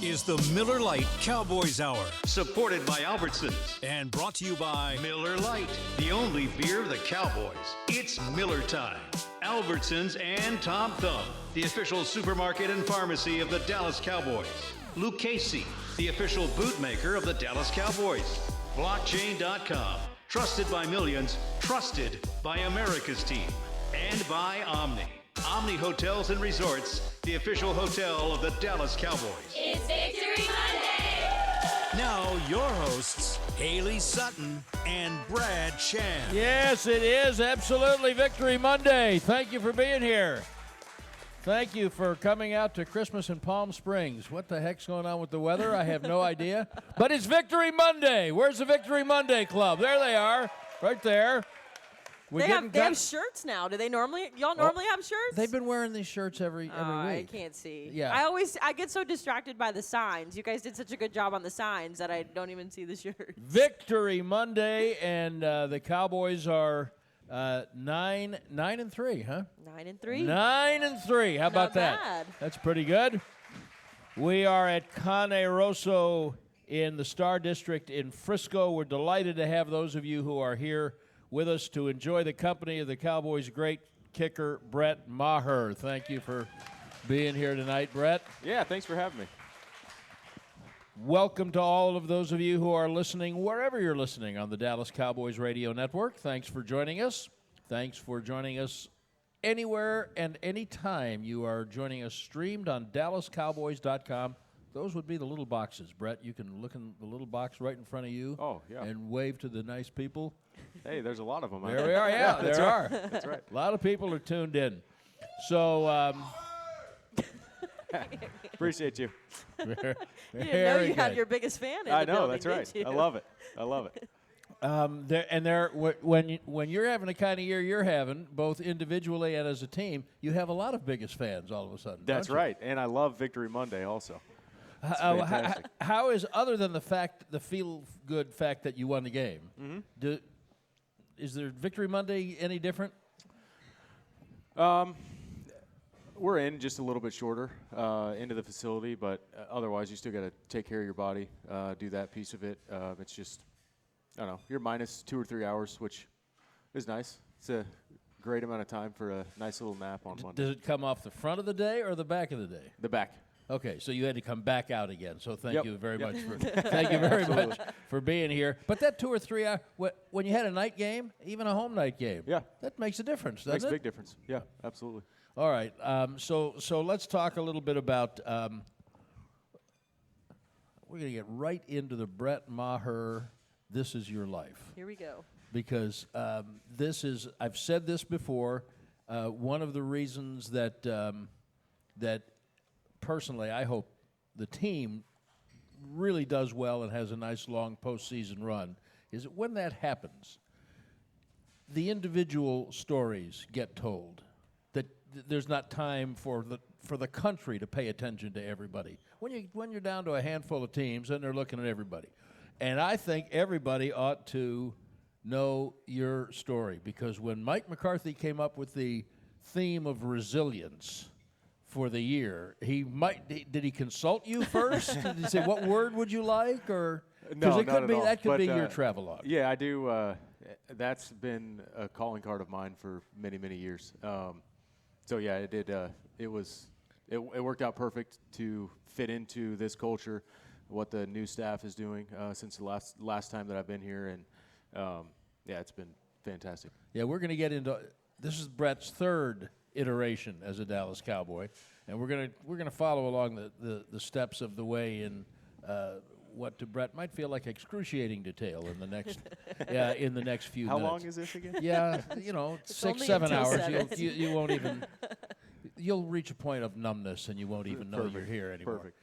is the Miller Lite Cowboys Hour. Supported by Albertsons. And brought to you by Miller Lite, the only beer of the Cowboys. It's Miller time. Albertsons and Tom Thumb, the official supermarket and pharmacy of the Dallas Cowboys. Lucchese, the official bootmaker of the Dallas Cowboys. Blockchain.com, trusted by millions, trusted by America's team. And by Omni. Omni Hotels and Resorts, the official hotel of the Dallas Cowboys. It's Victory Monday! Now your hosts, Hailey, Sutton, and Brad Sham. Yes, it is absolutely Victory Monday. Thank you for being here. Thank you for coming out to Christmas in Palm Springs. What the heck's going on with the weather? I have no idea. But it's Victory Monday. Where's the Victory Monday Club? There they are, right there. They have shirts now. Do they normally? Y'all normally have shirts? They've been wearing these shirts every week. I can't see. Yeah. I get so distracted by the signs. You guys did such a good job on the signs that I don't even see the shirts. Victory Monday, and the Cowboys are 9-3, huh? 9-3. 9-3. How about that? Bad. That's pretty good. We are at Cane Rosso in the Star District in Frisco. We're delighted to have those of you who are here with us to enjoy the company of the Cowboys' great kicker, Brett Maher. Thank you for being here tonight, Brett. Yeah, thanks for having me. Welcome to all of those of you who are listening, wherever you're listening on the Dallas Cowboys Radio Network. Thanks for joining us. Thanks for joining us anywhere and anytime you are joining us streamed on DallasCowboys.com. Those would be the little boxes, Brett. You can look in the little box right in front of you and wave to the nice people. Hey, there's a lot of them. There we are, yeah, there are. That's right. A lot of people are tuned in. So, appreciate you. You didn't know you had your biggest fan in I the know, building, that's right. did you? I love it. I love it. When you're having the kind of year you're having, both individually and as a team, you have a lot of biggest fans all of a sudden. That's right, and I love Victory Monday also. How is, other than the feel-good fact that you won the game, is there Victory Monday any different? We're in just a little bit shorter into the facility, but otherwise you still got to take care of your body, do that piece of it. It's just, I don't know, you're minus 2 or 3 hours, which is nice. It's a great amount of time for a nice little nap on Monday. Does it come off the front of the day or the back of the day? The back. Okay, so you had to come back out again. So thank you very much for being here. But that 2 or 3 hours, when you had a night game, even a home night game, that makes a difference, doesn't it? Makes a big difference. Yeah, absolutely. All right, so let's talk a little bit about. We're going to get right into the Brett Maher. This is your life. Here we go. Because this is, I've said this before. One of the reasons that that personally I hope the team really does well and has a nice long postseason run is that when that happens, the individual stories get told. That there's not time for the country to pay attention to everybody. When you're down to a handful of teams, then they're looking at everybody. And I think everybody ought to know your story, because when Mike McCarthy came up with the theme of resilience for the year, did he consult you first? Did he say, what word would you like? Or No, that could be your travelogue. Yeah, I do. That's been a calling card of mine for many, many years. So yeah, it did. It worked out perfect to fit into this culture, what the new staff is doing since the last time that I've been here, and yeah, it's been fantastic. Yeah, we're going to get into this. Is Brett's third iteration as a Dallas Cowboy, and we're gonna follow along the steps of the way in what to Brett might feel like excruciating detail in the next few How minutes. long is this again? Yeah, 6-7 hours. 7. You won't even. You'll reach a point of numbness, and you won't even know you're here anymore. Perfect.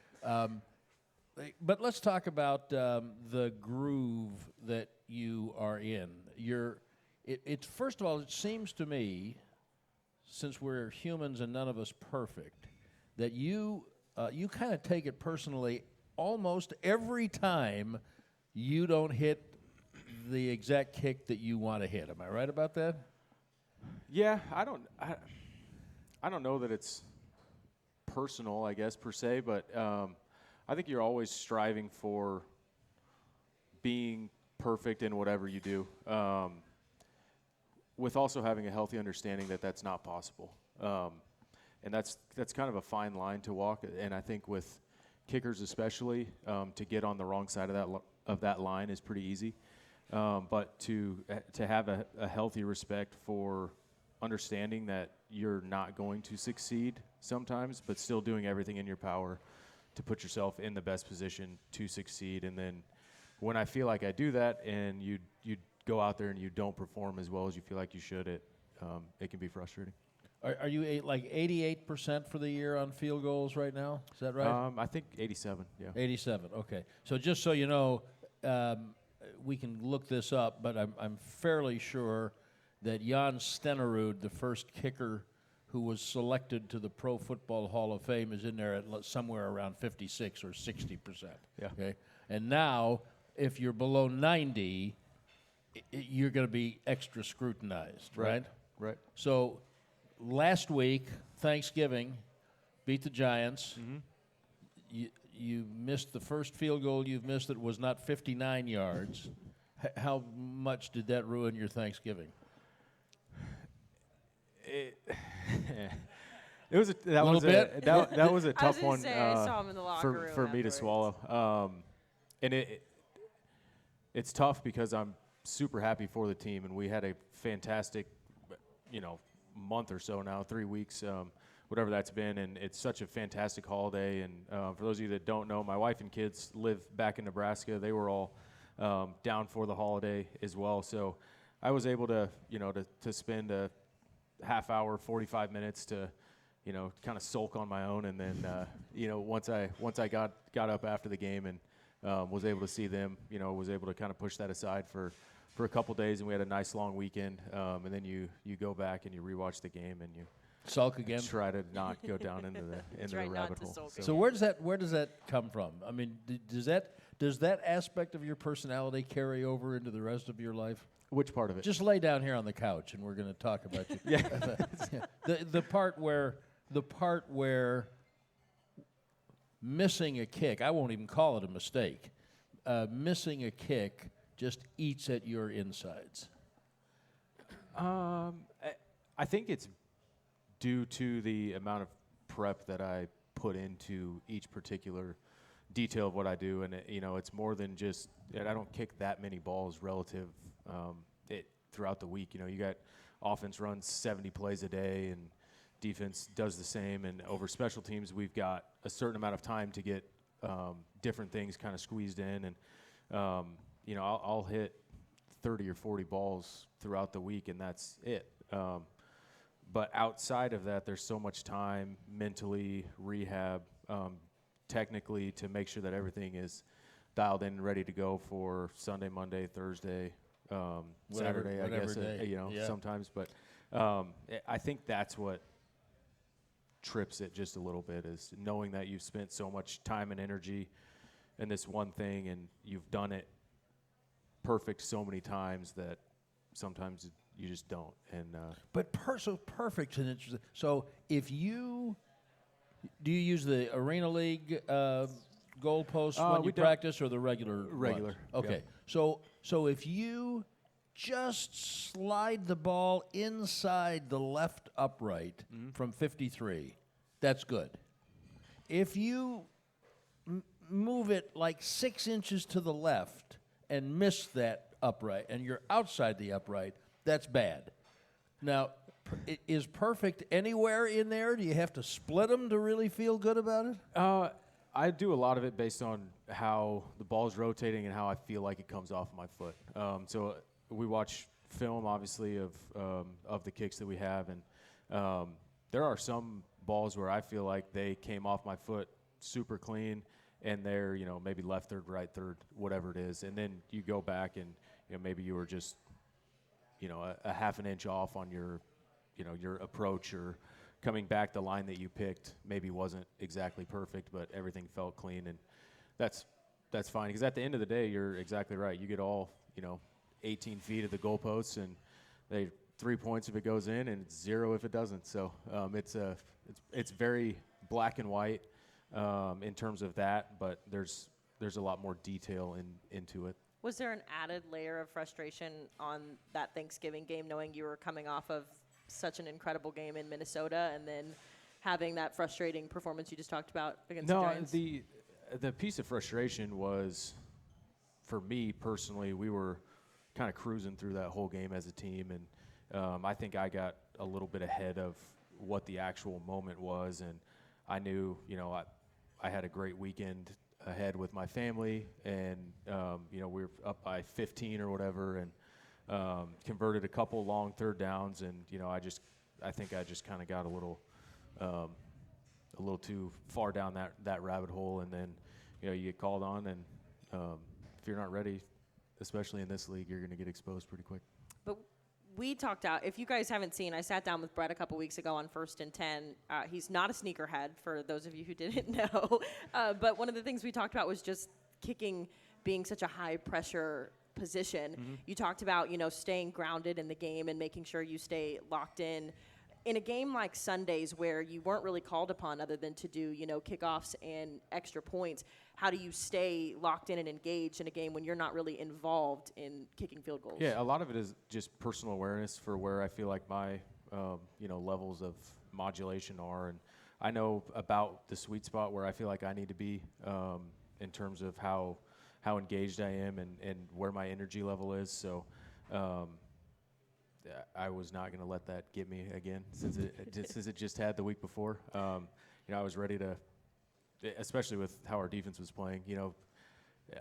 But let's talk about the groove that you are in. It's first of all, it seems to me, since we're humans and none of us perfect, that you kind of take it personally almost every time you don't hit the exact kick that you want to hit. Am I right about that? Yeah, I don't know that it's personal, I guess, per se, but I think you're always striving for being perfect in whatever you do, with also having a healthy understanding that that's not possible. And that's kind of a fine line to walk. And I think with kickers especially, to get on the wrong side of that line is pretty easy. But to have a healthy respect for understanding that you're not going to succeed sometimes, but still doing everything in your power to put yourself in the best position to succeed. And then when I feel like I do that and you go out there and you don't perform as well as you feel like you should, it can be frustrating. Are you like 88% for the year on field goals right now? Is that right? I think 87, yeah. 87, okay. So just so you know, we can look this up, but I'm fairly sure that Jan Stenerud, the first kicker who was selected to the Pro Football Hall of Fame, is in there at somewhere around 56 or 60%. Yeah. Okay. And now, if you're below 90, you're going to be extra scrutinized, right? Right. So last week, Thanksgiving, beat the Giants. Mm-hmm. You missed the first field goal you've missed that was not 59 yards. How much did that ruin your Thanksgiving? That was a tough one I saw him in the locker room for me to swallow. And it's tough because I'm super happy for the team, and we had a fantastic, month or so now, 3 weeks, whatever that's been, and it's such a fantastic holiday. And for those of you that don't know, my wife and kids live back in Nebraska. They were all down for the holiday as well, so I was able to spend a half hour, 45 minutes to kind of sulk on my own, and then once I got up after the game and was able to see them, was able to kind of push that aside for a couple days, and we had a nice long weekend, and then you go back and you rewatch the game and you Sulk again? try to not go down into the rabbit hole. So where does that come from? I mean, does that aspect of your personality carry over into the rest of your life? Which part of it? Just lay down here on the couch, and we're going to talk about you. Yeah. The part where missing a kick, I won't even call it a mistake. Missing a kick just eats at your insides. I think it's due to the amount of prep that I put into each particular detail of what I do, and it's more than just that. I don't kick that many balls relative throughout the week. You got offense runs 70 plays a day, and defense does the same. And over special teams, we've got a certain amount of time to get different things kind of squeezed in, and I'll hit 30 or 40 balls throughout the week, and that's it. But outside of that, there's so much time mentally, rehab, technically, to make sure that everything is dialed in and ready to go for Sunday, Monday, Thursday, Saturday, I guess, sometimes. But I think that's what trips it just a little bit, is knowing that you've spent so much time and energy in this one thing, and you've done it perfect so many times that sometimes you just don't. And but so perfect and interesting. So if do you use the Arena League goalposts when you practice, or the regular? Regular. Ones? Okay. Yeah. So if you just slide the ball inside the left upright from 53, that's good. If you move it like 6 inches to the left and miss that upright, and you're outside the upright, that's bad. Now, is perfect anywhere in there? Do you have to split them to really feel good about it? I do a lot of it based on how the ball's rotating and how I feel like it comes off my foot. So we watch film, obviously, of the kicks that we have, and there are some balls where I feel like they came off my foot super clean, and they're maybe left third, right third, whatever it is, and then you go back and maybe you were just a half an inch off on your approach, or coming back, the line that you picked maybe wasn't exactly perfect, but everything felt clean, and that's fine, because at the end of the day, you're exactly right. You get all 18 feet of the goalposts, and they 3 points if it goes in, and it's 0 if it doesn't. So it's very black and white. in terms of that, but there's a lot more detail into it. Was there an added layer of frustration on that Thanksgiving game, knowing you were coming off of such an incredible game in Minnesota and then having that frustrating performance you just talked about against the Giants? The piece of frustration was, for me personally, we were kind of cruising through that whole game as a team, and I think I got a little bit ahead of what the actual moment was, and I knew, I had a great weekend ahead with my family, and we were up by 15 or whatever, and converted a couple long third downs, and I think I just kind of got a little too far down that rabbit hole, and then you get called on, and if you're not ready, especially in this league, you're going to get exposed pretty quick. But we talked out. If you guys haven't seen, I sat down with Brett a couple weeks ago on 1st and 10. He's not a sneakerhead, for those of you who didn't know. But one of the things we talked about was just kicking being such a high-pressure position. Mm-hmm. You talked about, staying grounded in the game and making sure you stay locked in. In a game like Sundays where you weren't really called upon other than to do, kickoffs and extra points, how do you stay locked in and engaged in a game when you're not really involved in kicking field goals? Yeah, a lot of it is just personal awareness for where I feel like my, levels of modulation are. And I know about the sweet spot where I feel like I need to be in terms of how engaged I am and where my energy level is. So I was not going to let that get me again since it just had the week before. I was ready to, especially with how our defense was playing,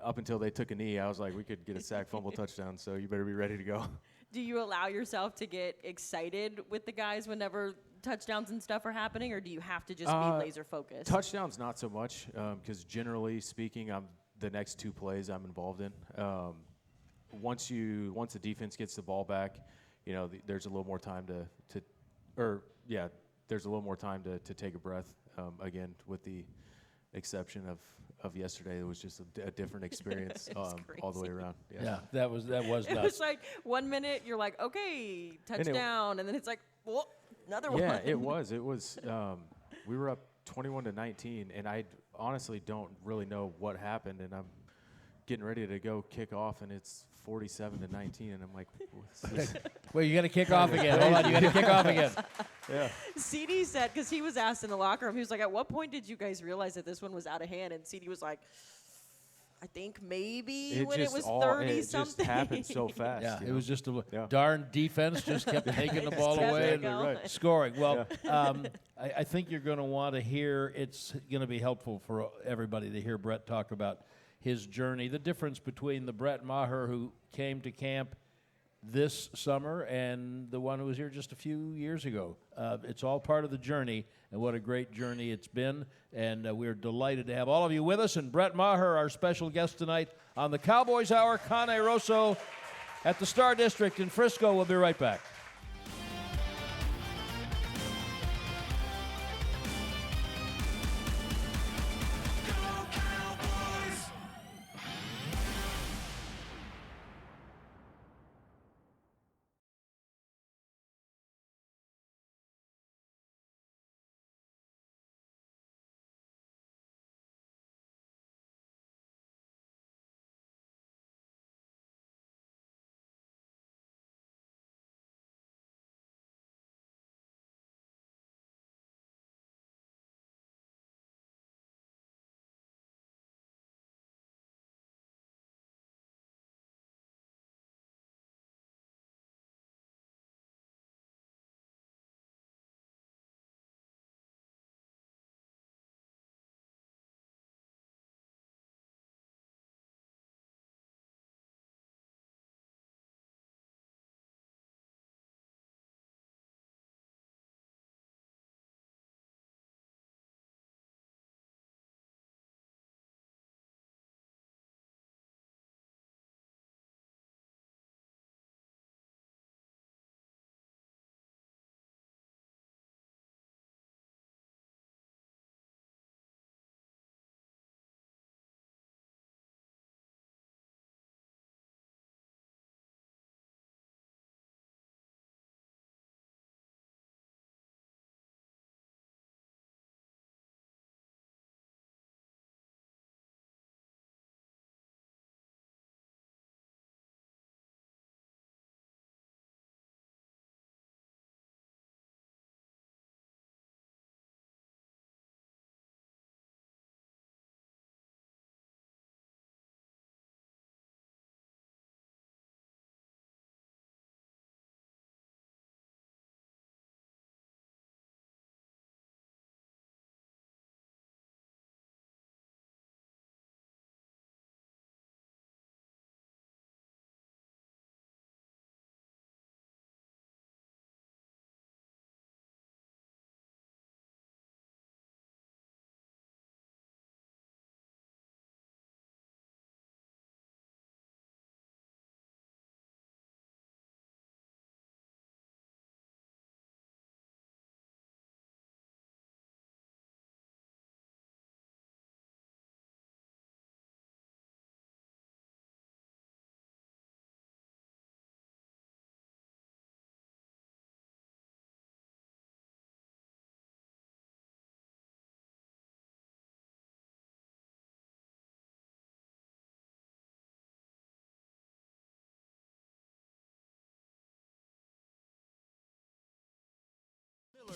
up until they took a knee, I was like, we could get a sack, fumble, touchdown, so you better be ready to go. Do you allow yourself to get excited with the guys whenever touchdowns and stuff are happening, or do you have to just be laser focused? Touchdowns, not so much, because generally speaking, the next two plays I'm involved in. Once the defense gets the ball back, there's a little more time there's a little more time to take a breath. Again, with the exception of yesterday, it was just a different experience all the way around. Yeah, that was nuts. It was like 1 minute you're like, okay, touchdown, and then it's like, well, another one. Yeah, it was. We were up 21-19, and I honestly don't really know what happened, and I'm getting ready to go kick off, and it's 47-19, and I'm like, well, you got to kick off again. Hold on, you got to kick off again. Yeah. CD said, because he was asked in the locker room, he was like, at what point did you guys realize that this one was out of hand? And CD was like, I think maybe when it was 30-something. It just happened so fast. Yeah, it was just a darn defense just kept taking the ball kept away it and scoring. Well, I think you're going to want to hear, it's going to be helpful for everybody to hear Brett talk about his journey, the difference between the Brett Maher who came to camp this summer and the one who was here just a few years ago. It's all part of the journey, and what a great journey it's been. And we're delighted to have all of you with us. And Brett Maher, our special guest tonight on the Cowboys Hour, Cane Rosso at the Star District in Frisco. We'll be right back.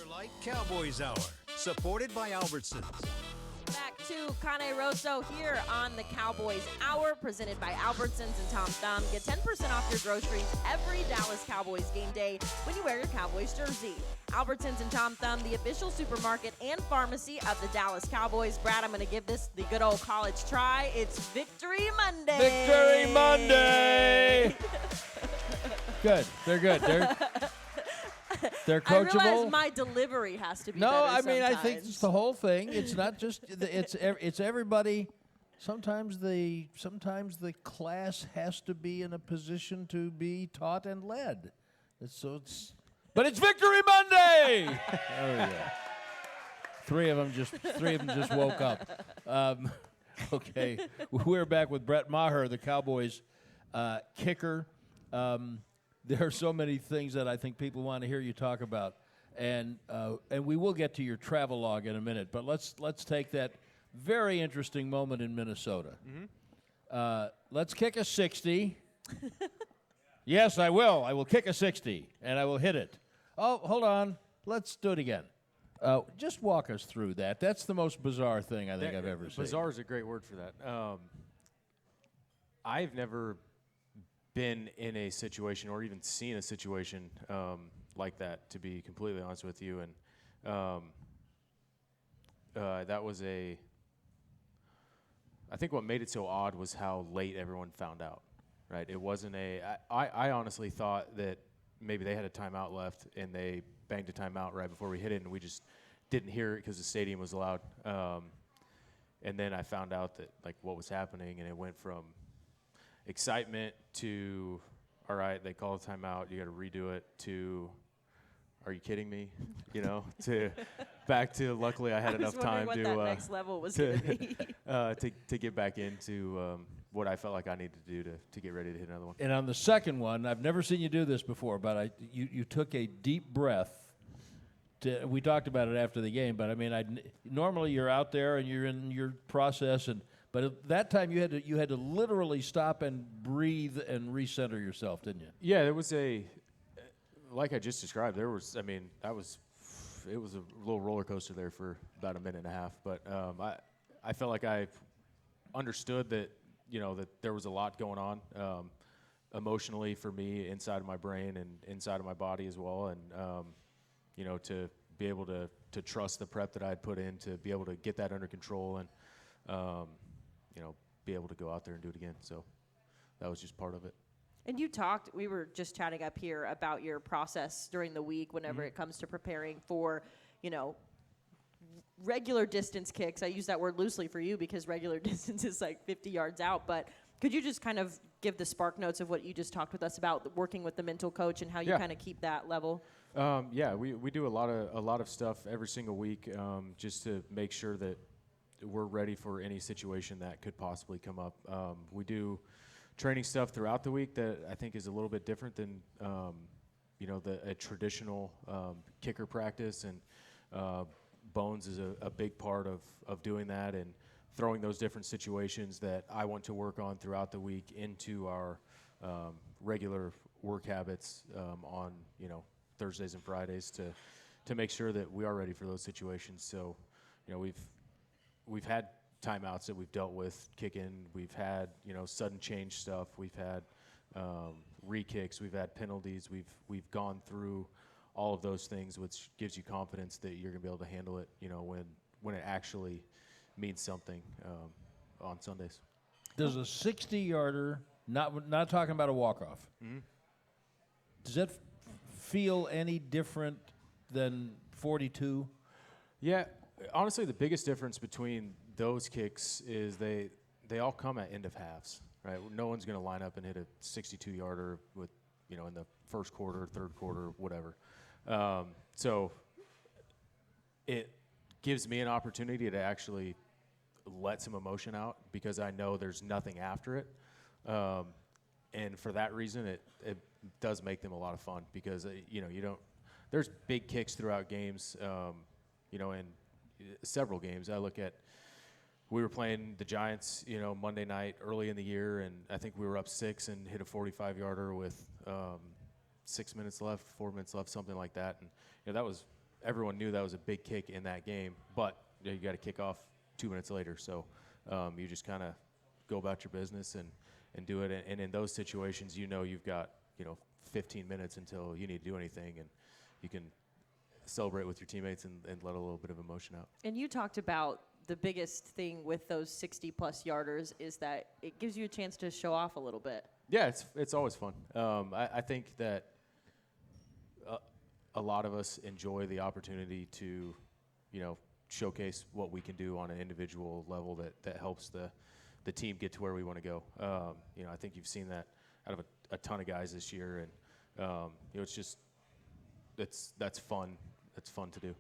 Lite Cowboys Hour, supported by Albertsons. Back to Cane Rosso here on the Cowboys Hour, presented by Albertsons and Tom Thumb. Get 10% off your groceries every Dallas Cowboys game day when you wear your Cowboys jersey. Albertsons and Tom Thumb, the official supermarket and pharmacy of the Dallas Cowboys. Brad, I'm going to give this the good old college try. It's Victory Monday. Victory Monday! Good. They're good. They're coachable. I realize my delivery has to be better I mean, sometimes. I think it's the whole thing. It's not just it's everybody. Sometimes the class has to be in a position to be taught and led. But it's Victory Monday. There we go. Three of them just woke up. Okay, we're back with Brett Maher, the Cowboys kicker. There are so many things that I think people want to hear you talk about, and we will get to your travel log in a minute. But let's take that very interesting moment in Minnesota. Mm-hmm. Let's kick a 60. Yes, I will. I will kick a 60, and I will hit it. Oh, hold on. Let's do it again. Just walk us through that. That's the most bizarre thing I think I've ever seen. Bizarre is a great word for that. I've never been in a situation or even seen a situation like that, to be completely honest with you. And that was I think what made it so odd was how late everyone found out, right? It wasn't I honestly thought that maybe they had a timeout left and they banged a timeout right before we hit it, and we just didn't hear it because the stadium was loud. And then I found out that, like, what was happening, and it went from excitement to, all right, they call a timeout, you got to redo it, to, are you kidding me? To back to, luckily I had enough time what to that next level was going to be. To get back into what I felt like I needed to do to get ready to hit another one. And on the second one, I've never seen you do this before, but you took a deep breath. We talked about it after the game, but I mean, normally you're out there and you're in your process, but at that time you had to literally stop and breathe and recenter yourself, didn't you? Yeah, there was like I just described. It was a little roller coaster there for about a minute and a half, but I felt like I understood that that there was a lot going on emotionally for me inside of my brain and inside of my body as well, and to be able to trust the prep that I had put in, to be able to get that under control, and be able to go out there and do it again. So that was just part of it. And we were just chatting up here about your process during the week whenever it comes to preparing for, regular distance kicks. I use that word loosely for you because regular distance is like 50 yards out. But could you just kind of give the spark notes of what you just talked with us about, working with the mental coach and how you kind of keep that level? We do a lot of stuff every single week just to make sure that we're ready for any situation that could possibly come up. We do training stuff throughout the week that I think is a little bit different than a traditional kicker practice, and Bones is a big part of doing that and throwing those different situations that I want to work on throughout the week into our regular work habits on Thursdays and Fridays to make sure that we are ready for those situations. So we've had timeouts that we've dealt with kicking. We've had sudden change stuff. We've had re-kicks. We've had penalties. We've gone through all of those things, which gives you confidence that you're going to be able to handle it when it actually means something on Sundays. Does a 60-yarder, not talking about a walk-off, does that feel any different than 42? Yeah, honestly, the biggest difference between those kicks is they all come at end of halves, right? No one's going to line up and hit a 62-yarder with in the first quarter, third quarter, whatever. So it gives me an opportunity to actually let some emotion out because I know there's nothing after it. And for that reason, it does make them a lot of fun because, there's big kicks throughout games, and several games. I look at, we were playing the Giants, Monday night early in the year, and I think we were up 6 and hit a 45-yarder with 6 minutes left, 4 minutes left, something like that. And that was everyone knew that was a big kick in that game, but you got to kick off 2 minutes later. So you just kind of go about your business and do it. And in those situations, you've got 15 minutes until you need to do anything, and you can celebrate with your teammates and let a little bit of emotion out. And you talked about the biggest thing with those 60-plus yarders is that it gives you a chance to show off a little bit. Yeah, it's always fun. I think that a lot of us enjoy the opportunity to, showcase what we can do on an individual level that helps the team get to where we want to go. I think you've seen that out of a ton of guys this year, and it's just that's fun. That's fun to do.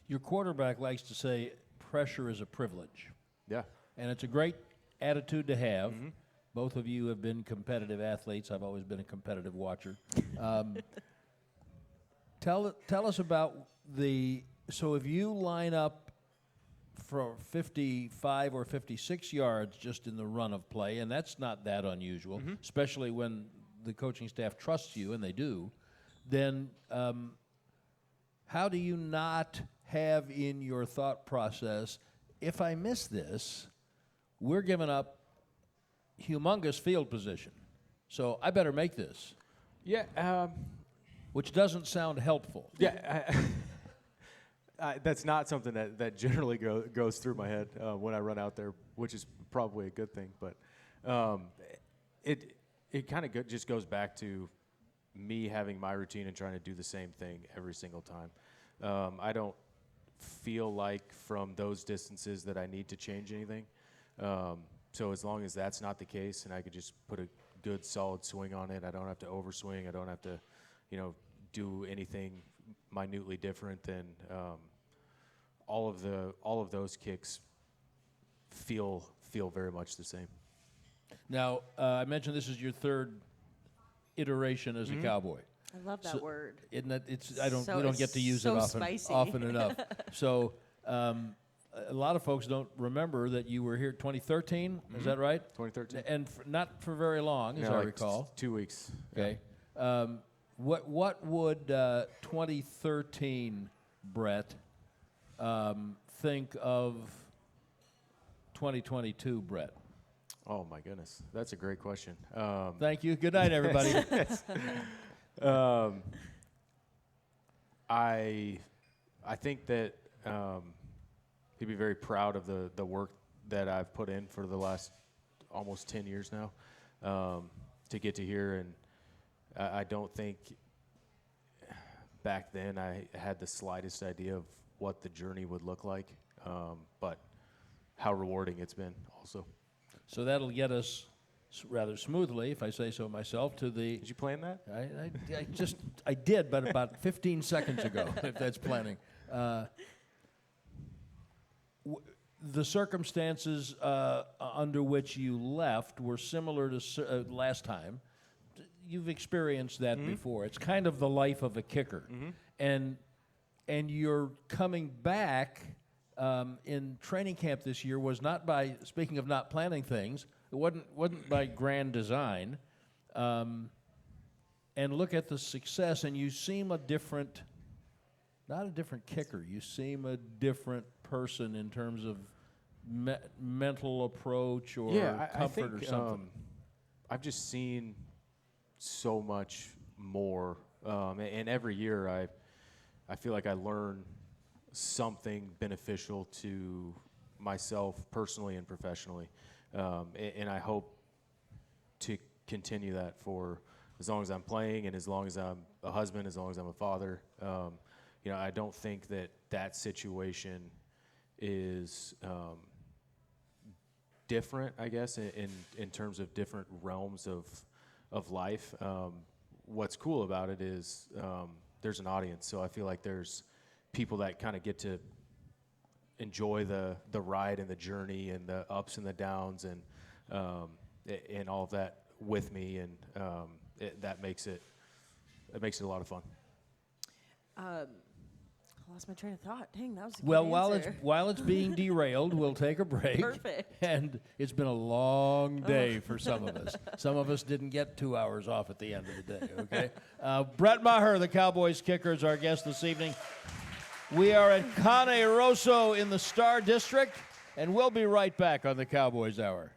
Your quarterback likes to say pressure is a privilege. Yeah. And it's a great attitude to have. Mm-hmm. Both of you have been competitive athletes. I've always been a competitive watcher. Tell us about so if you line up for 55 or 56 yards just in the run of play, and that's not that unusual, mm-hmm. especially when the coaching staff trusts you, and they do, then how do you not have in your thought process, if I miss this, we're giving up humongous field position, so I better make this? Yeah. Which doesn't sound helpful. Yeah. That's not something that generally goes through my head when I run out there, which is probably a good thing. But it kind of just goes back to me having my routine and trying to do the same thing every single time. I don't feel like from those distances that I need to change anything. So as long as that's not the case and I could just put a good solid swing on it, I don't have to overswing, I don't have to do anything minutely different, then all of those kicks feel very much the same. Now, I mentioned this is your third iteration as a Cowboy. I love that word. Isn't that, we don't get to use it often enough. So a lot of folks don't remember that you were here 2013. Mm-hmm. Is that right? 2013. And not for very long, as I recall. 2 weeks. Okay. Yeah. What would 2013 Brett think of 2022 Brett? Oh my goodness, that's a great question. Thank you. Good night, everybody. I think that he'd be very proud of the work that I've put in for the last almost 10 years now to get to here, and I don't think back then I had the slightest idea of what the journey would look like, but how rewarding it's been also. So that'll get us rather smoothly, if I say so myself, to the... Did you plan that? I did, but about 15 seconds ago, if that's planning. The circumstances under which you left were similar to last time. You've experienced that before. It's kind of the life of a kicker. Mm-hmm. And you're coming back in training camp this year was not by, speaking of not planning things, it wasn't by grand design. And look at the success, and you seem not a different kicker. You seem a different person in terms of mental approach or comfort or something. I've just seen so much more, and every year I feel like I learn something beneficial to myself personally and professionally, and I hope to continue that for as long as I'm playing and as long as I'm a husband, as long as I'm a father. I don't think that situation is different, I guess, in terms of different realms of life. What's cool about it is there's an audience, so I feel like there's people that kind of get to enjoy the ride and the journey and the ups and the downs and all of that with me, and that makes it a lot of fun. I lost my train of thought. Dang, that was a good Well, answer. while it's being derailed, we'll take a break. Perfect. And it's been a long day for some of us. Some of us didn't get 2 hours off at the end of the day, okay? Brett Maher, the Cowboys kicker, is our guest this evening. We are at Cane Rosso in the Star District, and we'll be right back on the Cowboys Hour.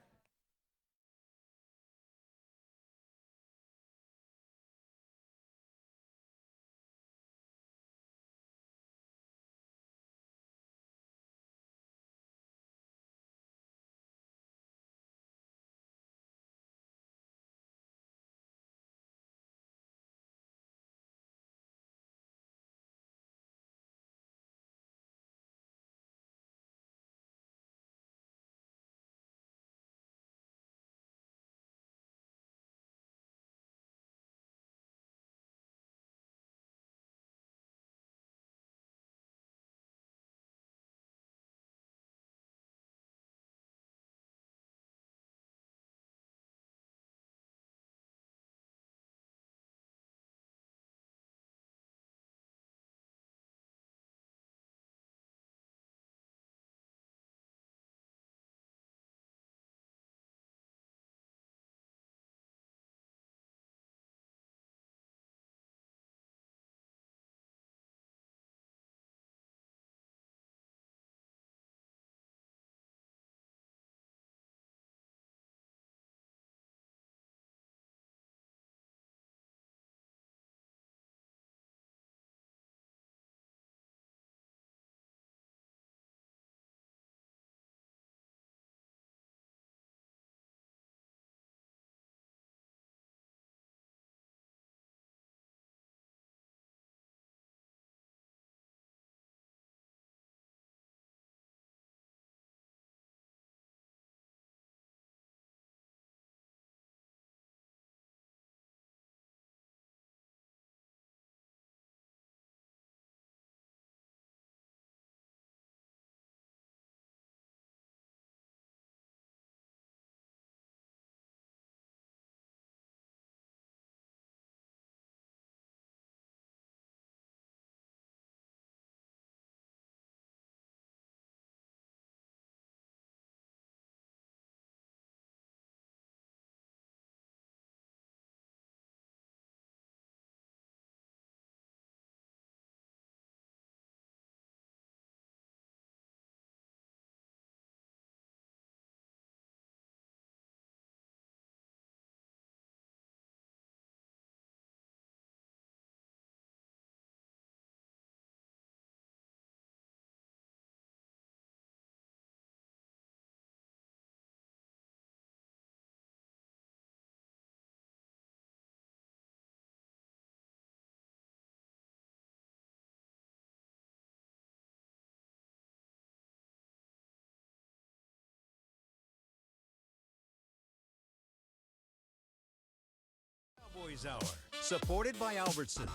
Cowboys Hour, supported by Albertsons.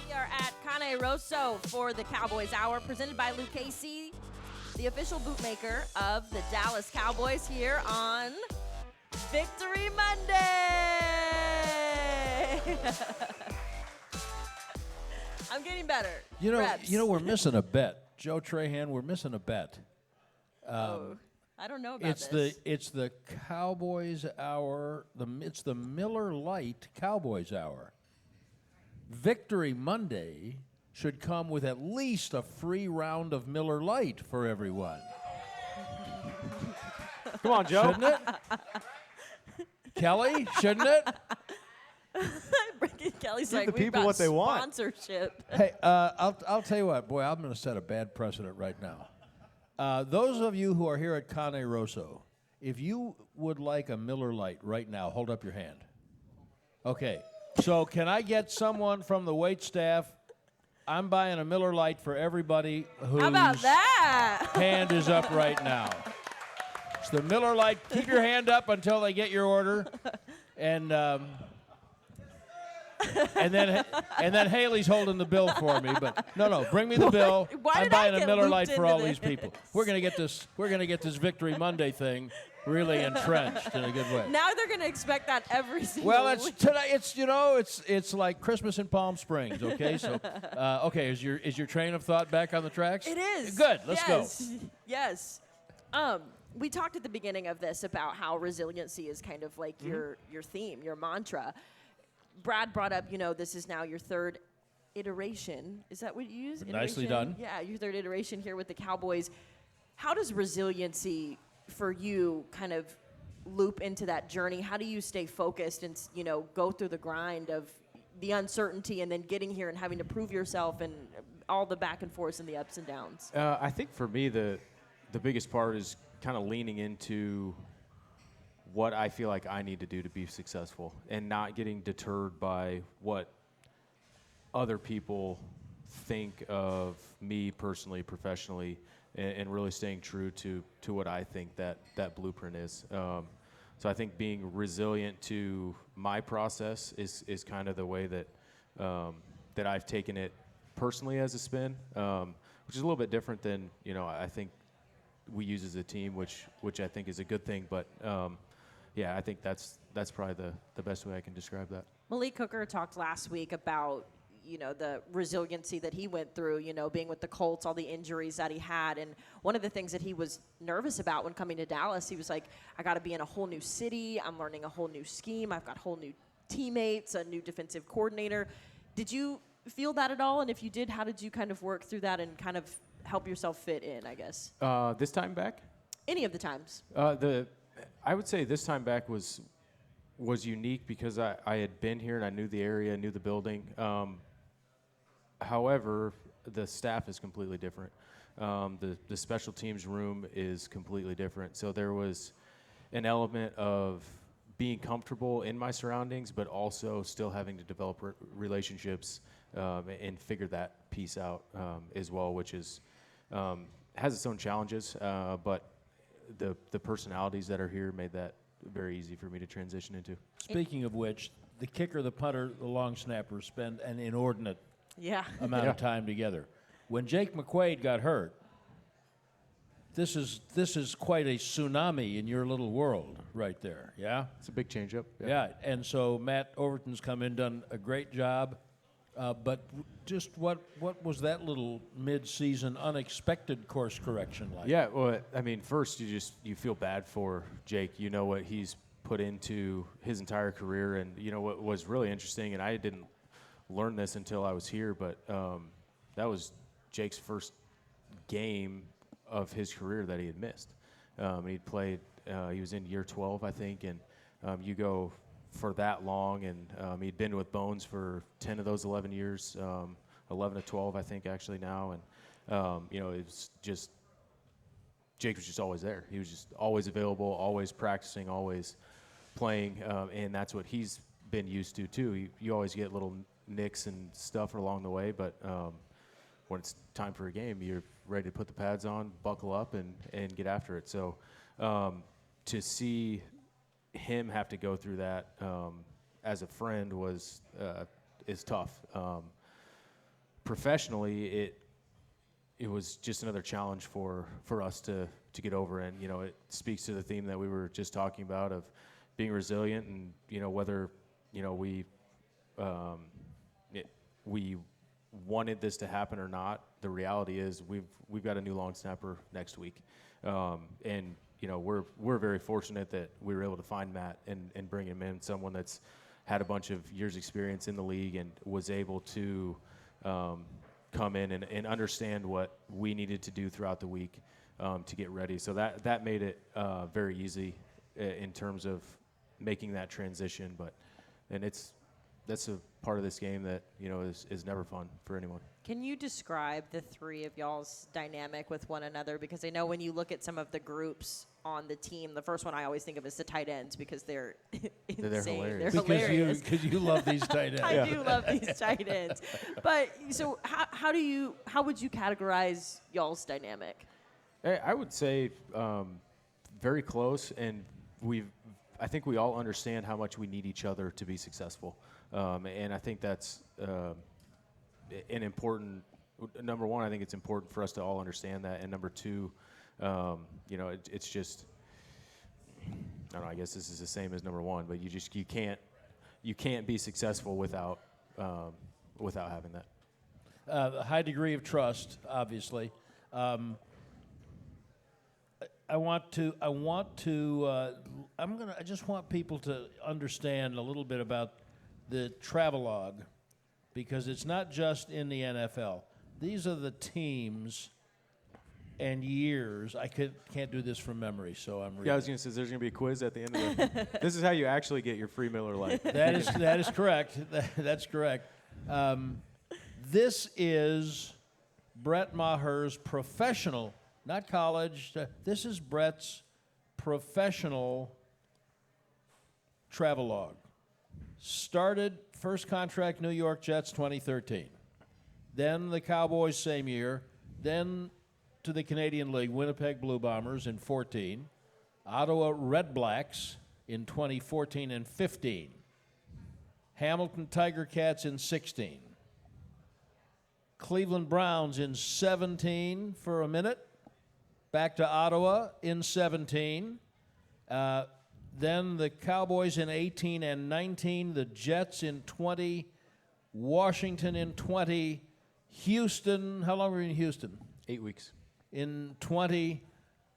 We are at Cane Rosso for the Cowboys Hour, presented by Lucchese, the official bootmaker of the Dallas Cowboys, here on Victory Monday. I'm getting better. You Reps. know, we're missing a bet. Joe Trahan, we're missing a bet. I don't know about this. It's the Cowboys Hour. It's the Miller Lite Cowboys Hour. Victory Monday should come with at least a free round of Miller Lite for everyone. Come on, Joe. Shouldn't it? Kelly, shouldn't it? Kelly's Give like, the we've people got what they want. sponsorship. Hey, I'll tell you what, boy, I'm going to set a bad precedent right now. Those of you who are here at Cane Rosso, if you would like a Miller Lite right now, hold up your hand. Okay, so can I get someone from the wait staff? I'm buying a Miller Lite for everybody whose How about that? hand is up right now. It's the Miller Lite. Keep your hand up until they get your order, and then Hailey's holding the bill for me. But no, bring me the bill. Why I'm did I buying a get Miller looped Lite for into all these this? people. We're gonna get this Victory Monday thing really entrenched in a good way. Now they're going to expect that every single Well, it's week. today. It's like Christmas in Palm Springs. Okay, so okay, is your train of thought back on the tracks? It is. Good. Let's go. Yes. We talked at the beginning of this about how resiliency is kind of like your theme, your mantra. Brad brought up, this is now your third iteration. Is that what you use? Nicely Iteration? done. Yeah, your third iteration here with the Cowboys. How does resiliency for you kind of loop into that journey? How do you stay focused and, go through the grind of the uncertainty and then getting here and having to prove yourself and all the back and forth and the ups and downs? I think for me, the biggest part is kind of leaning into what I feel like I need to do to be successful and not getting deterred by what other people think of me personally, professionally, and really staying true to what I think that blueprint is. So I think being resilient to my process is kind of the way that that I've taken it personally as a spin, which is a little bit different than I think we use as a team, which I think is a good thing. But I think that's probably the best way I can describe that. Malik Hooker talked last week about the resiliency that he went through, being with the Colts, all the injuries that he had. And one of the things that he was nervous about when coming to Dallas, he was like, I got to be in a whole new city. I'm learning a whole new scheme. I've got whole new teammates, a new defensive coordinator. Did you feel that at all? And if you did, how did you kind of work through that and kind of help yourself fit in, I guess? This time back? Any of the times. I would say this time back was unique because I had been here and I knew the area, knew the building. However, the staff is completely different. The special teams room is completely different. So there was an element of being comfortable in my surroundings, but also still having to develop relationships and figure that piece out as well, which is has its own challenges. But the personalities that are here made that very easy for me to transition into. Speaking of which, the kicker, the punter, the long snapper spend an inordinate amount Yeah. of time together. When Jake McQuaid got hurt, this is quite a tsunami in your little world right there, yeah? It's a big change-up. Yeah, and so Matt Overton's come in, done a great job. But just what was that little mid-season unexpected course correction like? Yeah, well, I mean, first you feel bad for Jake. You know what he's put into his entire career, and what was really interesting, and I didn't learn this until I was here, but that was Jake's first game of his career that he had missed. He'd played, he was in year 12, I think, and you go for that long, and he'd been with Bones for 10 of those 11 years, 11 to 12, I think, actually now, and it was just, Jake was just always there. He was just always available, always practicing, always playing, and that's what he's been used to, too. You always get little nicks and stuff along the way, but when it's time for a game, you're ready to put the pads on, buckle up, and get after it. So to see him have to go through that as a friend is tough. Professionally, it was just another challenge for us to get over, and it speaks to the theme that we were just talking about of being resilient, and whether we wanted this to happen or not. The reality is we've got a new long snapper next week, and we're very fortunate that we were able to find Matt and bring him in, someone that's had a bunch of years experience in the league and was able to come in and understand what we needed to do throughout the week to get ready. So that made it very easy in terms of making that transition. That's a part of this game that is never fun for anyone. Can you describe the three of y'all's dynamic with one another? Because I know when you look at some of the groups on the team, the first one I always think of is the tight ends because they're insane. They're hilarious. Hilarious. Because you love these tight ends. I do love these tight ends. But so how would you categorize y'all's dynamic? I would say very close, and I think we all understand how much we need each other to be successful. And I think that's an important, number one, I think it's important for us to all understand that. And number two, it's just, I don't know, I guess this is the same as number one, but you can't be successful without having that. A high degree of trust, obviously. I just want people to understand a little bit about the travelogue because it's not just in the NFL. These are the teams and years. I can't do this from memory, so I'm reading. Yeah, I was going to say there's going to be a quiz at the end of it. This is how you actually get your free Miller Lite. That is correct. That's correct. This is Brett Maher's professional, not college. This is Brett's professional travelogue. Started first contract New York Jets 2013. Then the Cowboys same year. Then to the Canadian League, Winnipeg Blue Bombers in 14. Ottawa Red Blacks in 2014 and 15. Hamilton Tiger Cats in 16. Cleveland Browns in 17 for a minute. Back to Ottawa in 17. Then the Cowboys in 18 and 19. The Jets in 20. Washington in 20. Houston, how long were you in Houston? 8 weeks. In 20.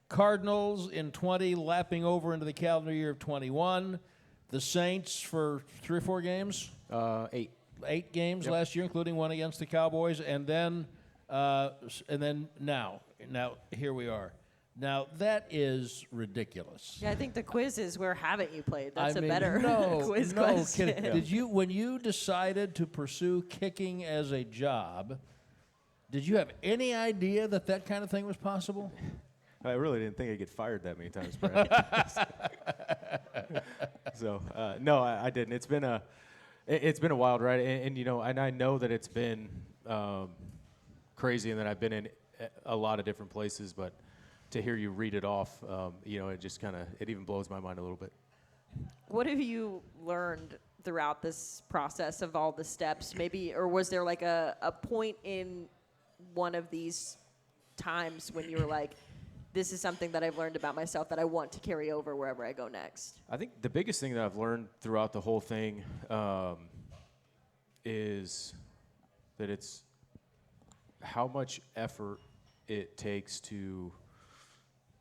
Cardinals in 20, lapping over into the calendar year of 21. The Saints for 3 or 4 games? 8. 8 games last year, including one against the Cowboys, and then now here we are. Now that is ridiculous. Yeah, I think the quiz is where haven't you played? That's I mean, a better quiz question. Kidding. Did you, when you decided to pursue kicking as a job, did you have any idea that kind of thing was possible? I really didn't think I'd get fired that many times, Brad. So no, I didn't. It's been a wild ride, and you know, and I know that it's been crazy, and that I've been in a lot of different places, but to hear you read it off, you know, it just it even blows my mind a little bit. What have you learned throughout this process of all the steps? Maybe, or was there like a point in one of these times when you were like, this is something that I've learned about myself that I want to carry over wherever I go next? I think the biggest thing that I've learned throughout the whole thing is that it's how much effort it takes to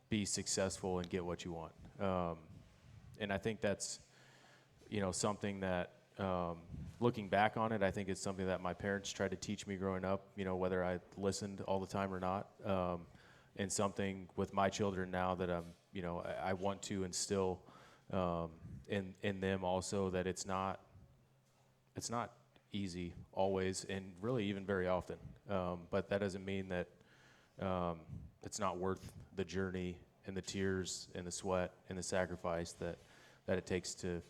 be successful and get what you want. And I think that's, you know, something that, looking back on it, I think it's something that my parents tried to teach me growing up, you know, whether I listened all the time or not. And something with my children now that you know, I want to instill in them also, that it's not easy always, and really even very often. But that doesn't mean that it's not worth the journey and the tears and the sweat and the sacrifice that it takes to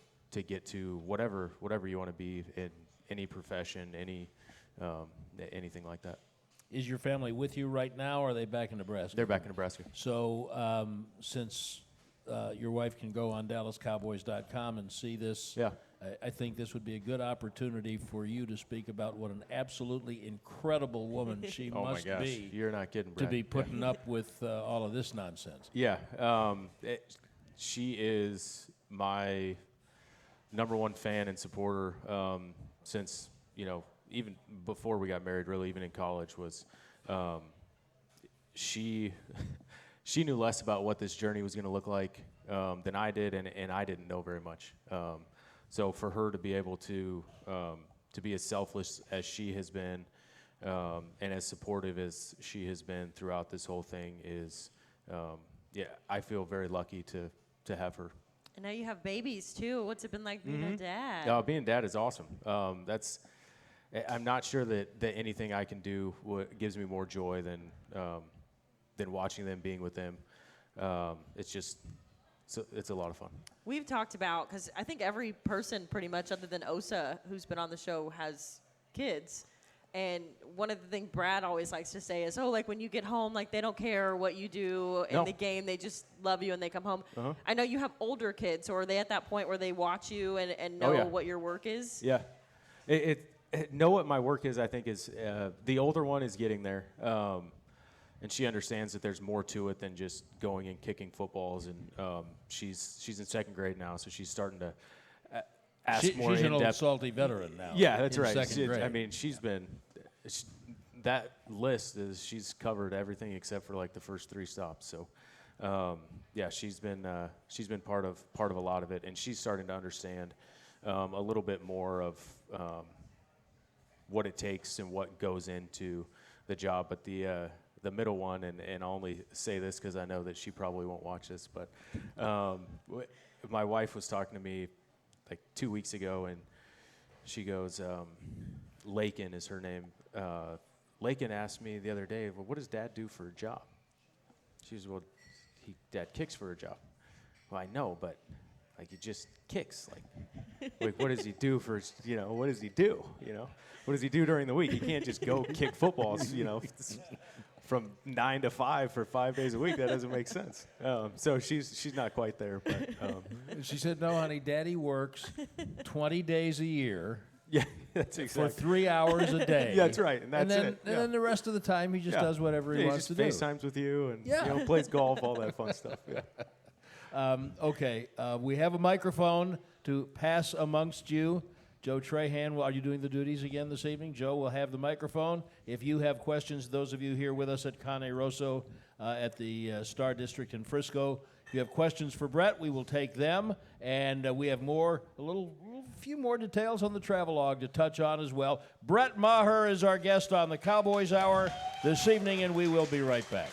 get to whatever you want to be in any profession, anything like that. Is your family with you right now, or are they back in Nebraska? They're back in Nebraska. So since your wife can go on DallasCowboys.com and see this, Yeah. I think this would be a good opportunity for you to speak about what an absolutely incredible woman she Oh must my gosh, be you're not kidding, to Brad. be putting up with all of this nonsense. Yeah, she is my number one fan and supporter since, you know, even before we got married, really, even in college, was she knew less about what this journey was going to look like than I did, and I didn't know very much. So for her to be able to be as selfless as she has been, and as supportive as she has been throughout this whole thing is, yeah, I feel very lucky to have her. And now you have babies too. What's it been like being a dad? Being a dad is awesome. I'm not sure that anything I can do gives me more joy than watching them, being with them. It's a lot of fun. We've talked about, because I think every person pretty much other than Osa who's been on the show has kids. And one of the things Brad always likes to say is, oh, like when you get home, like they don't care what you do in the game. They just love you and they come home. Uh-huh. I know you have older kids, so are they at that point where they watch you and know what your work is? Yeah. Know what my work is, I think, is the older one is getting there. And she understands that there's more to it than just going and kicking footballs. And she's in second grade now, so she's starting to ask more in-depth. She's an old salty veteran now. Yeah, that's right. Second grade. I mean, that list is she's covered everything except for like the first 3 stops. So, yeah, she's been part of a lot of it, and she's starting to understand a little bit more of what it takes and what goes into the job. But the middle one, and I'll only say this because I know that she probably won't watch this, but my wife was talking to me like 2 weeks ago, and she goes, Lakin is her name. Lakin asked me the other day, well, what does Dad do for a job? She said, well, Dad kicks for a job. Well, I know, but like he just kicks. Like what does he do for? What does he do? What does he do during the week? He can't just go kick footballs. From 9 to 5 for 5 days a week. That doesn't make sense. So she's not quite there. But she said, no, honey, Daddy works 20 days a year. Yeah, that's exactly. For 3 hours a day. Yeah, that's right, and that's it. And then the rest of the time he just does whatever he wants to do. He just FaceTimes with you and plays golf, all that fun stuff. Yeah. Okay, we have a microphone to pass amongst you. Joe Trahan, are you doing the duties again this evening? Joe will have the microphone. If you have questions, those of you here with us at Cane Rosso at the Star District in Frisco, if you have questions for Brett, we will take them. And we have few more details on the travelogue to touch on as well. Brett Maher is our guest on the Cowboys Hour this evening, and we will be right back.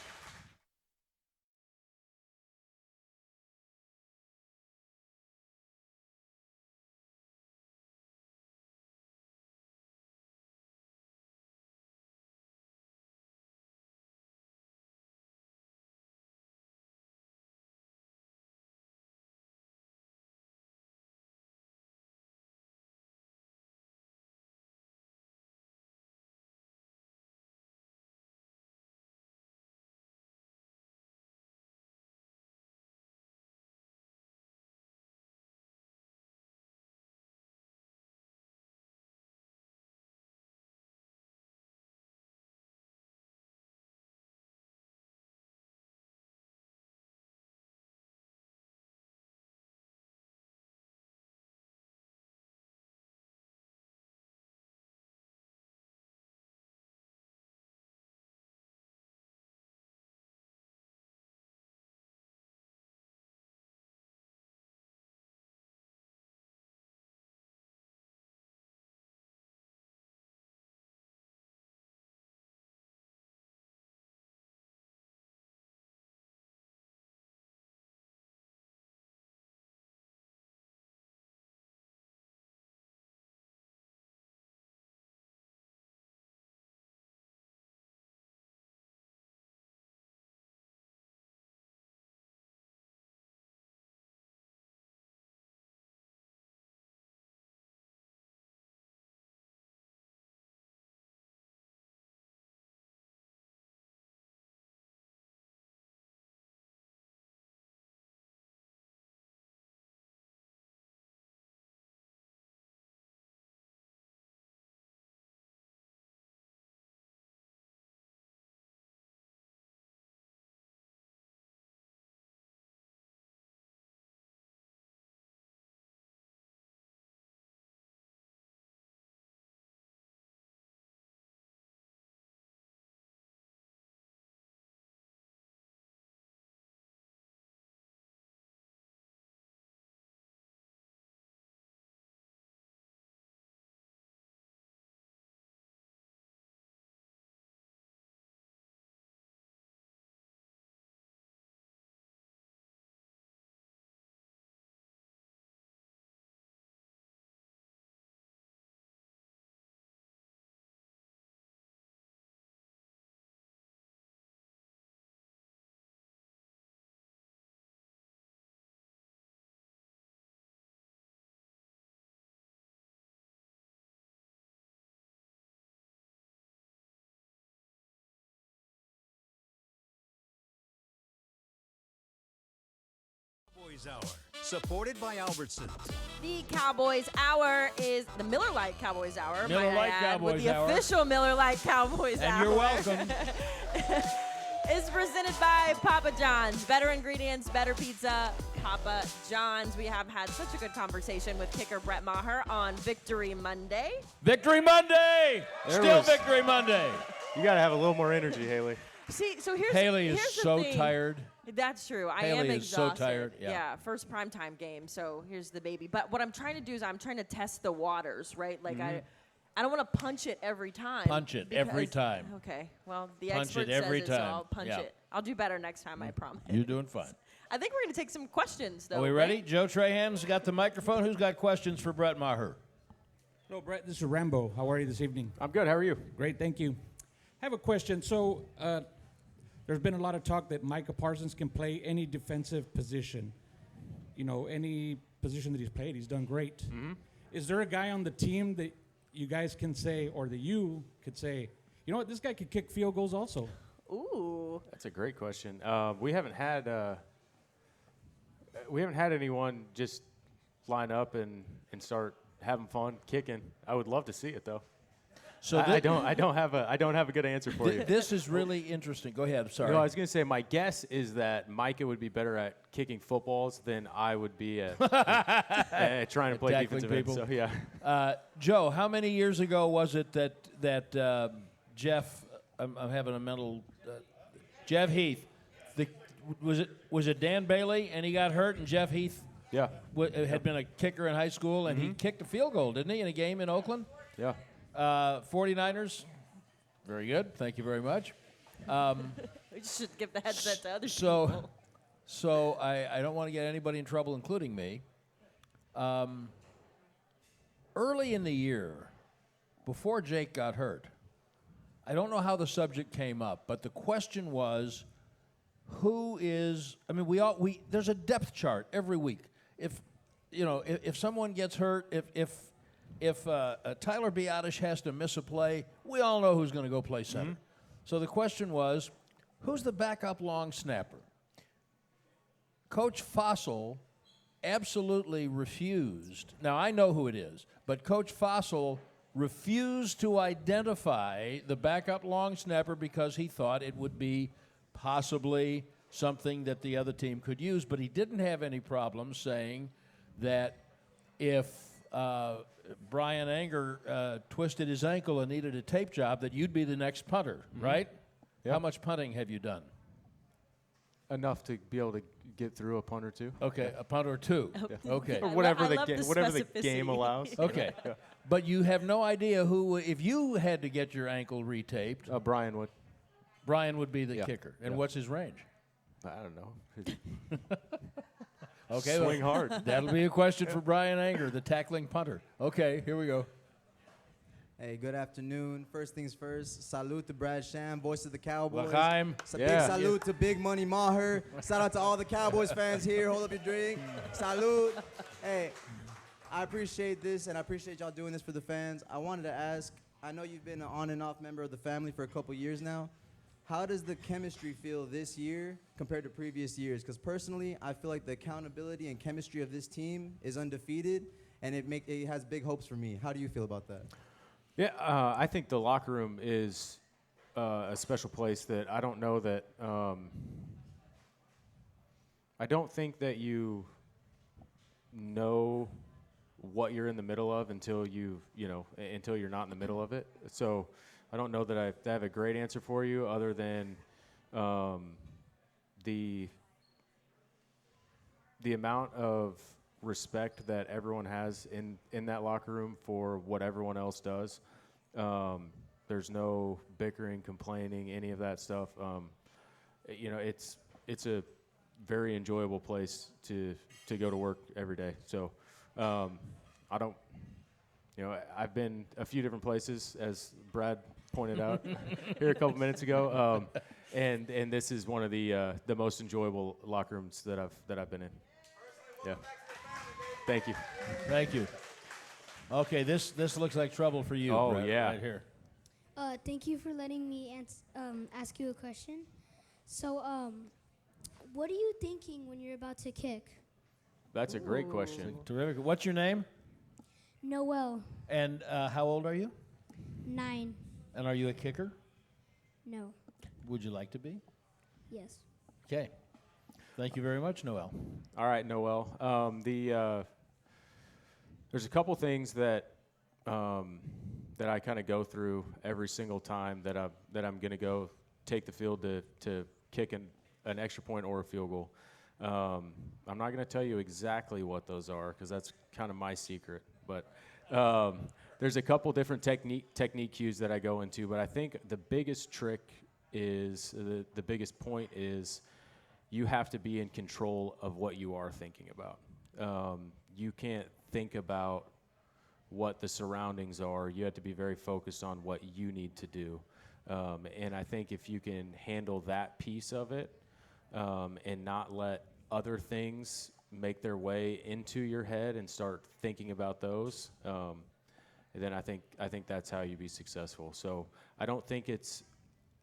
Cowboys Hour, supported by Albertsons. The Cowboys Hour is the Miller Lite Cowboys Hour. Miller Lite Cowboys with the Hour. official Miller Lite Cowboys Hour. And you're welcome. It's presented by Papa John's. Better ingredients, better pizza. Papa John's. We have had such a good conversation with kicker Brett Maher on Victory Monday. Victory Monday! Victory Monday. You got to have a little more energy, Haley. See, so here's Haley is here's the so thing. tired. That's true. I Haley am is so exhausted. tired, yeah. First primetime game, so here's the baby. But what I'm trying to do is I'm trying to test the waters, right? Like I don't want to punch it every time. Punch it every time. Okay. Well, the Punch expert it every says it, so time. I'll punch Yeah. it. I'll do better next time, I promise. You're doing fine. I think we're going to take some questions, though. Are we ready? Joe Trahan's got the microphone. Who's got questions for Brett Maher? Hello, Brett. This is Rambo. How are you this evening? I'm good. How are you? Great, thank you. I have a question. So, there's been a lot of talk that Micah Parsons can play any defensive position. You know, any position that he's played, he's done great. Mm-hmm. Is there a guy on the team that you guys can say, or that you could say, you know what, this guy could kick field goals also? Ooh. That's a great question. We haven't had anyone just line up and start having fun kicking. I would love to see it though. So I don't have a good answer for you. This is really interesting. Go ahead. Sorry. No, I was going to say my guess is that Micah would be better at kicking footballs than I would be at, at trying to play Tackling defensive end. people. So yeah. Joe, how many years ago was it that Jeff? I'm having a mental. Jeff Heath. Was it Dan Bailey and he got hurt and Jeff Heath Yeah. had been a kicker in high school and he kicked a field goal, didn't he, in a game in Oakland? Yeah. 49ers. Very good. Thank you very much. We should give the headset to other people. So I don't want to get anybody in trouble, including me. Early in the year, before Jake got hurt, I don't know how the subject came up, but the question was, who is? I mean, there's a depth chart every week. If someone gets hurt, if Tyler Biadasz has to miss a play, we all know who's going to go play center. So the question was, who's the backup long snapper? Coach Fossil absolutely refused. Now, I know who it is, but Coach Fossil refused to identify the backup long snapper because he thought it would be possibly something that the other team could use, but he didn't have any problem saying that if Brian Anger twisted his ankle and needed a tape job, that you'd be the next punter, right? Yep. How much punting have you done? Enough to be able to get through a punt or two. Okay, a punt or two. Okay. Or I whatever love the whatever the game specificity. allows. Okay. But you have no idea who, if you had to get your ankle retaped, Brian would. Brian would be the Yeah. kicker. And Yeah. what's his range? I don't know. Okay, Swing hard. That'll be a question for Brian Anger, the tackling punter. Okay, here we go. Hey, good afternoon. First things first, salute to Brad Sham, voice of the Cowboys. L'chaim. Big salute to Big Money Maher. Shout out to all the Cowboys fans here. Hold up your drink. Salute. Hey, I appreciate this, and I appreciate y'all doing this for the fans. I wanted to ask, I know you've been an on and off member of the family for a couple years now. How does the chemistry feel this year compared to previous years? Because personally, I feel like the accountability and chemistry of this team is undefeated, and it has big hopes for me. How do you feel about that? Yeah, I think the locker room is a special place that I don't know that I don't think that you know what you're in the middle of until until you're not in the middle of it. So I don't know that I have a great answer for you other than the amount of respect that everyone has in that locker room for what everyone else does. There's no bickering, complaining, any of that stuff. It's a very enjoyable place to go to work every day. So I don't, I've been a few different places, as Brad pointed out here a couple minutes ago, and this is one of the most enjoyable locker rooms that I've been in. Yeah. Thank you. Thank you. Okay, this looks like trouble for you. Oh, Brett, yeah. right here. Thank you for letting me ask you a question. So, what are you thinking when you're about to kick? That's a great question. Terrific. What's your name? Noel, And how old are you? 9. And are you a kicker? No. Would you like to be? Yes. Okay. Thank you very much, Noel. All right, Noel. There's a couple things that I kind of go through every single time that I'm going to go take the field to kick an extra point or a field goal. I'm not going to tell you exactly what those are because that's kind of my secret. But there's a couple different technique cues that I go into, but I think the biggest trick is the biggest point is you have to be in control of what you are thinking about. You can't think about what the surroundings are. You have to be very focused on what you need to do. And I think if you can handle that piece of it and not let other things make their way into your head and start thinking about those, then I think that's how you be successful. So I don't think it's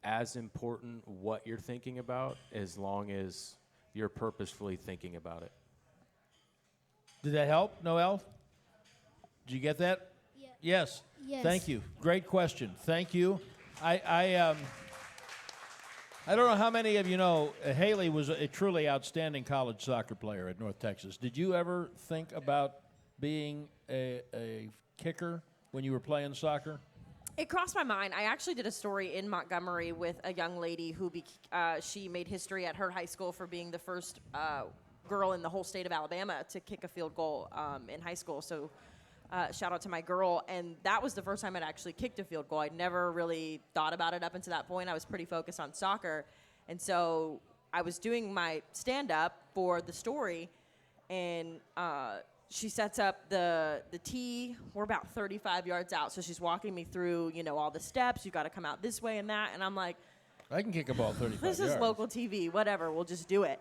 as important what you're thinking about as long as you're purposefully thinking about it. Did that help, Noel? Did you get that? Yeah. Yes. Yes. Thank you. Great question. Thank you. I don't know how many of you know, Hailey was a truly outstanding college soccer player at North Texas. Did you ever think about being a kicker when you were playing soccer? It crossed my mind. I actually did a story in Montgomery with a young lady who she made history at her high school for being the first girl in the whole state of Alabama to kick a field goal in high school. So shout out to my girl. And that was the first time I'd actually kicked a field goal. I'd never really thought about it up until that point. I was pretty focused on soccer. And so I was doing my stand-up for the story, and she sets up the tee. We're about 35 yards out, so she's walking me through, all the steps. You got to come out this way and that. And I'm like, I can kick a ball 35 this yards. is local TV, whatever. We'll just do it.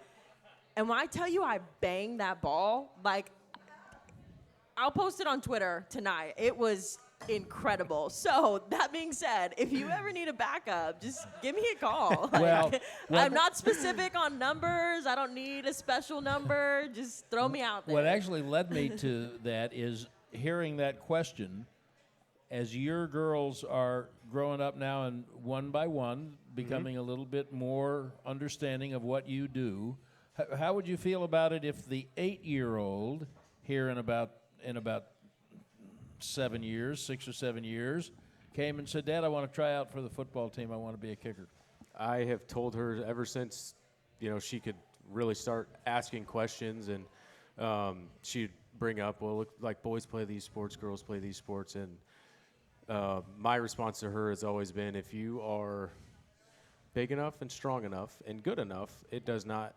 And when I tell you I banged that ball, like, I'll post it on Twitter tonight. It was incredible. So that being said, if you ever need a backup, just give me a call. Well, I'm not specific on numbers. I don't need a special number. Just throw me out there. What actually led me to that is hearing that question as your girls are growing up now and one by one becoming a little bit more understanding of what you do. How would you feel about it if the 8-year-old here in about 7 years, 6 or 7 years, came and said, Dad, I want to try out for the football team. I want to be a kicker? I have told her ever since, she could really start asking questions, and she'd bring up, well, look, like boys play these sports, girls play these sports, and my response to her has always been, if you are big enough and strong enough and good enough, it doesn't matter.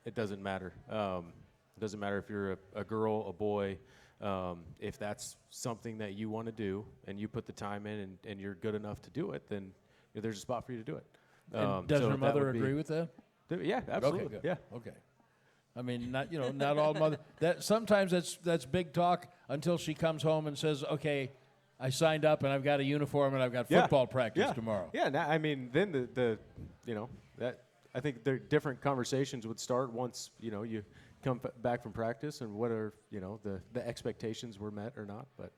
It doesn't matter if you're a girl, a boy. If that's something that you want to do and you put the time in and you're good enough to do it, then there's a spot for you to do it. And does her mother agree with that? Yeah, absolutely. Okay, good. Yeah. Okay. I mean, not all mother. That sometimes that's big talk until she comes home and says, "Okay, I signed up and I've got a uniform and I've got football practice tomorrow." Yeah. Then that I think the different conversations would start once you come back from practice and what are the expectations were met or not. But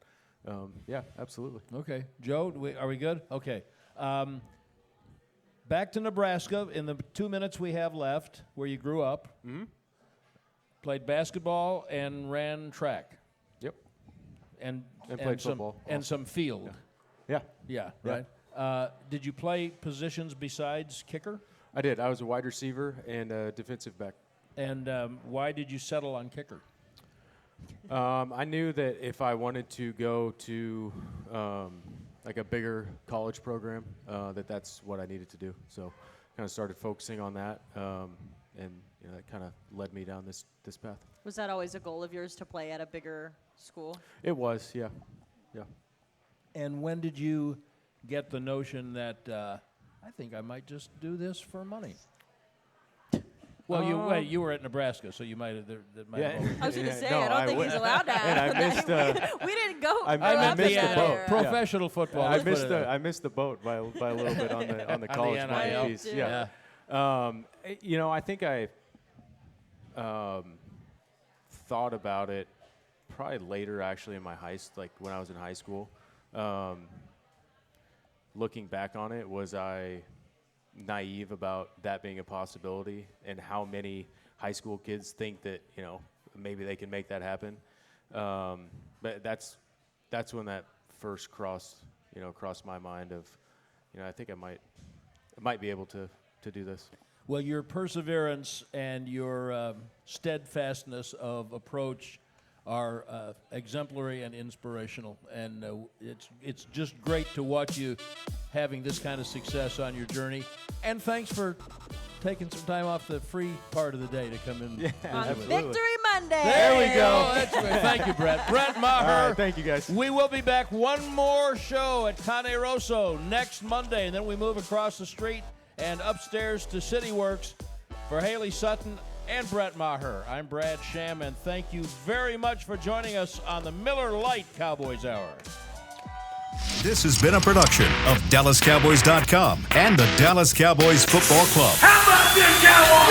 yeah, absolutely. Okay, Joe, are we good? Okay. Back to Nebraska in the 2 minutes we have left, where you grew up. Mm-hmm. Played basketball and ran track. Yep. And played football. And some field. Yeah. Yeah, right. Did you play positions besides kicker? I did. I was a wide receiver and a defensive back. And why did you settle on kicker? I knew that if I wanted to go to like a bigger college program, that's what I needed to do. So kind of started focusing on that, and that kind of led me down this path. Was that always a goal of yours to play at a bigger school? It was, yeah. And when did you get the notion that I think I might just do this for money? Well, you were at Nebraska, so you might have. I was going to say, I don't think he's allowed to. And I missed. We didn't go. I missed the boat. Professional football. I missed the boat by a little bit on the college money piece. Yeah. I think I thought about it probably later, actually, in my like when I was in high school. Looking back on it, was I naive about that being a possibility, and how many high school kids think that maybe they can make that happen? But that's when that first crossed my mind of I think I might be able to do this. Well, your perseverance and your steadfastness of approach are exemplary and inspirational, and it's just great to watch you having this kind of success on your journey. And thanks for taking some time off the free part of the day to come in. On Victory Monday. There we go. That's great. Thank you, Brett. Brett Maher. All right, thank you, guys. We will be back one more show at Cane Rosso next Monday, and then we move across the street and upstairs to City Works for Hailey Sutton and Brett Maher. I'm Brad Sham, and thank you very much for joining us on the Miller Lite Cowboys Hour. This has been a production of DallasCowboys.com and the Dallas Cowboys Football Club. How about this, Cowboys?